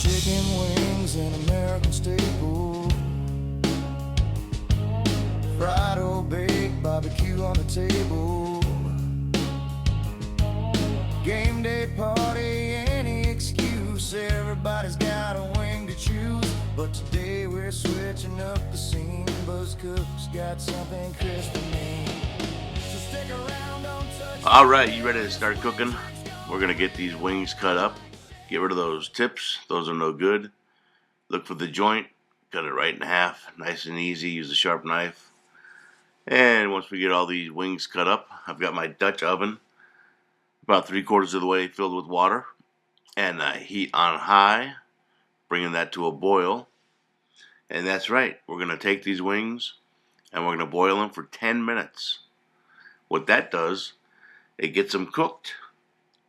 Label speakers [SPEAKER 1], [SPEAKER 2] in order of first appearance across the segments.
[SPEAKER 1] Chicken wings, an American staple. Fried or baked, barbecue on the table. Game day party, any excuse. Everybody's got a wing to choose. But today we're switching up the scene. Buzz Cook's got something crisp for me. So stick around, don't touch.
[SPEAKER 2] All right, you ready to start cooking? We're gonna get these wings cut up. Get rid of those tips, those are no good. Look for the joint, cut it right in half, nice and easy, use a sharp knife. And once we get all these wings cut up, I've got my Dutch oven, about 3/4 of the way filled with water, and I heat on high, bringing that to a boil. And that's right, we're gonna take these wings and we're gonna boil them for 10 minutes. What that does, it gets them cooked,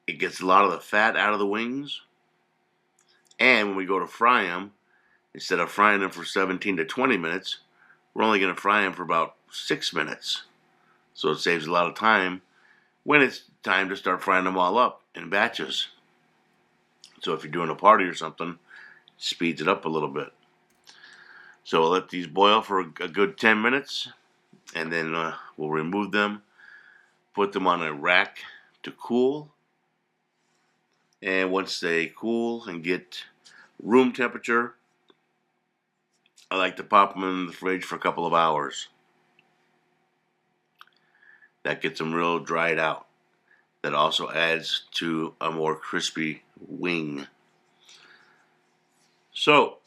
[SPEAKER 2] it gets a lot of the fat out of the wings. And when we go to fry them, instead of frying them for 17 to 20 minutes, we're only going to fry them for about 6 minutes. So it saves a lot of time when it's time to start frying them all up in batches. So if you're doing a party or something, it speeds it up a little bit. So we'll let these boil for a good 10 minutes, and then we'll remove them, put them on a rack to cool. And once they cool and get room temperature, I like to pop them in the fridge for a couple of hours. That gets them real dried out. That also adds to a more crispy wing. So,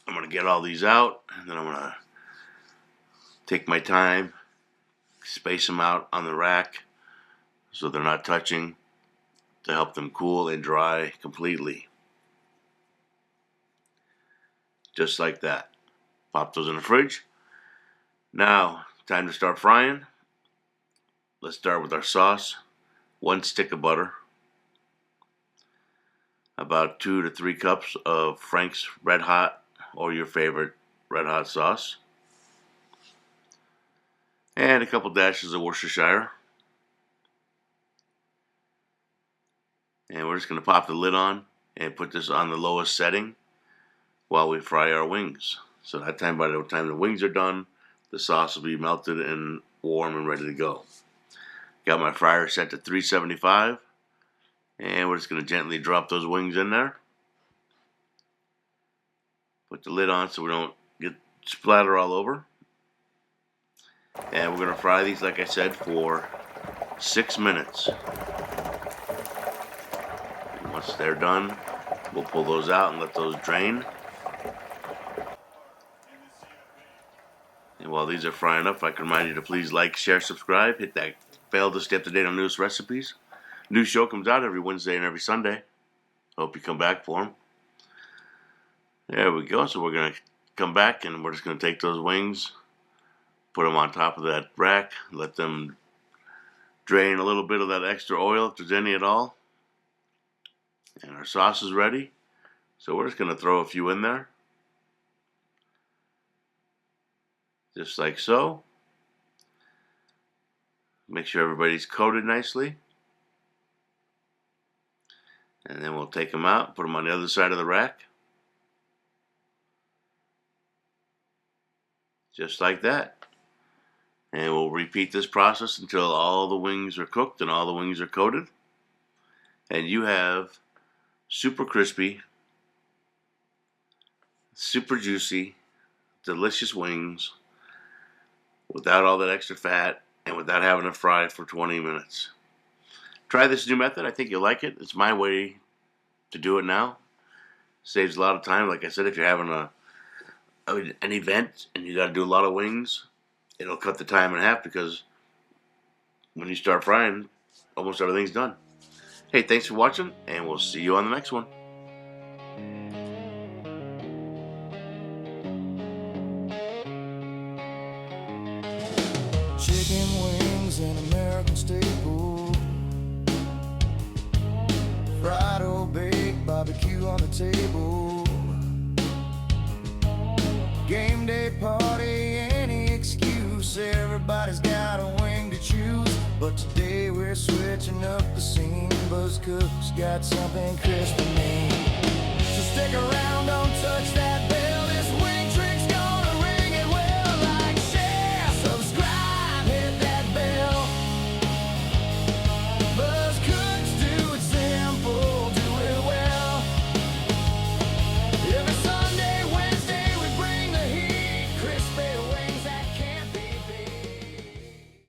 [SPEAKER 2] I'm going to get all these out, and then I'm going to take my time, space them out on the rack so they're not touching, to help them cool and dry completely. Just like that. Pop those in the fridge. Now, time to start frying. Let's start with our sauce. 1 stick of butter. About 2 to 3 cups of Frank's Red Hot, or your favorite Red Hot sauce. And a couple dashes of Worcestershire. And we're just going to pop the lid on and put this on the lowest setting while we fry our wings. So that time, by the time the wings are done, the sauce will be melted and warm and ready to go. Got my fryer set to 375, and we're just going to gently drop those wings in there. Put the lid on so we don't get splatter all over. And we're going to fry these, like I said, for 6 minutes. Once they're done, we'll pull those out and let those drain. And while these are frying up, I can remind you to please like, share, subscribe, hit that bell to stay up to date on newest recipes. New show comes out every Wednesday and every Sunday. Hope you come back for them. There we go. So we're going to come back and we're just going to take those wings, put them on top of that rack, let them drain a little bit of that extra oil if there's any at all. And our sauce is ready. So we're just going to throw a few in there. Just like so. Make sure everybody's coated nicely. And then we'll take them out, put them on the other side of the rack. Just like that. And we'll repeat this process until all the wings are cooked and all the wings are coated. And you have super crispy, super juicy, delicious wings without all that extra fat and without having to fry for 20 minutes. Try this new method. I think you'll like it. It's my way to do it now. Saves a lot of time. Like I said, if you're having an event and you got to do a lot of wings, it'll cut the time in half because when you start frying, almost everything's done. Hey, thanks for watching, and we'll see you on the next one.
[SPEAKER 1] Chicken wings, an American staple. Fried or baked, barbecue on the table. Game day party, any excuse. Everybody's got a wing to choose. But today we're switching up the scene. Buzz Cook's got something crisp for me. So Stick around, don't touch that